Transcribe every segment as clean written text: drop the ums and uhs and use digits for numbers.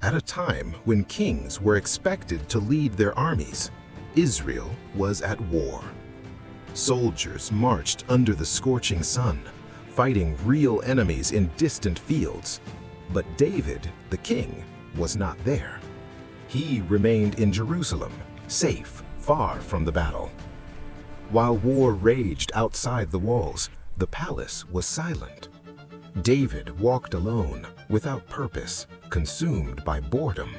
At a time when kings were expected to lead their armies, Israel was at war. Soldiers marched under the scorching sun, fighting real enemies in distant fields. But David, the king, was not there. He remained in Jerusalem, safe, far from the battle. While war raged outside the walls, the palace was silent. David walked alone, without purpose, consumed by boredom.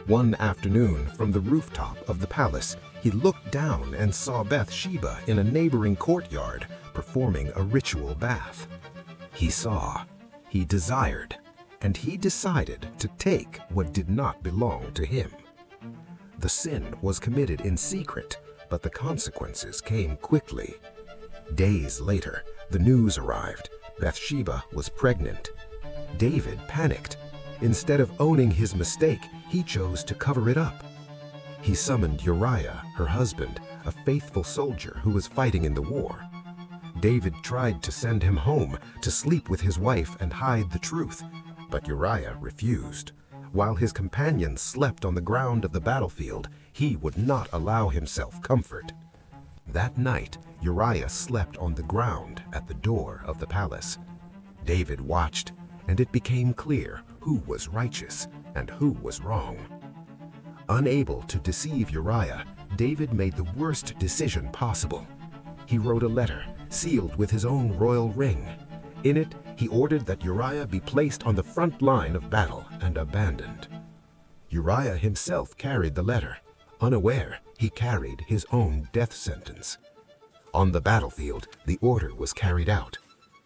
One afternoon, from the rooftop of the palace, he looked down and saw Bathsheba in a neighboring courtyard performing a ritual bath. He saw, he desired, and he decided to take what did not belong to him. The sin was committed in secret, but the consequences came quickly. Days later, the news arrived. Bathsheba was pregnant. David panicked. Instead of owning his mistake, he chose to cover it up. He summoned Uriah, her husband, a faithful soldier who was fighting in the war. David tried to send him home to sleep with his wife and hide the truth, but Uriah refused. While his companions slept on the ground of the battlefield, he would not allow himself comfort. That night, Uriah slept on the ground at the door of the palace. David watched, and it became clear who was righteous and who was wrong. Unable to deceive Uriah, David made the worst decision possible. He wrote a letter, sealed with his own royal ring. In it, he ordered that Uriah be placed on the front line of battle and abandoned. Uriah himself carried the letter. Unaware, he carried his own death sentence. On the battlefield, the order was carried out.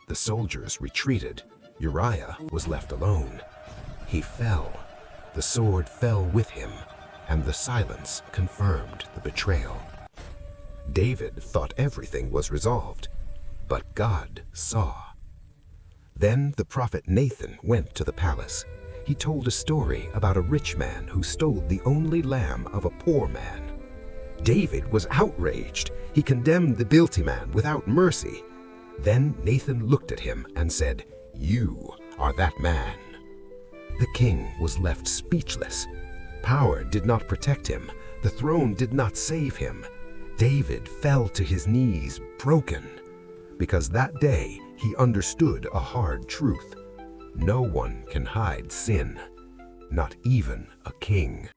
The soldiers retreated. Uriah was left alone. He fell. The sword fell with him, and the silence confirmed the betrayal. David thought everything was resolved, but God saw. Then the prophet Nathan went to the palace. He told a story about a rich man who stole the only lamb of a poor man. David was outraged. He condemned the guilty man without mercy. Then Nathan looked at him and said, "You are that man." The king was left speechless. Power did not protect him. The throne did not save him. David fell to his knees, broken, because that day he understood a hard truth. No one can hide sin, not even a king.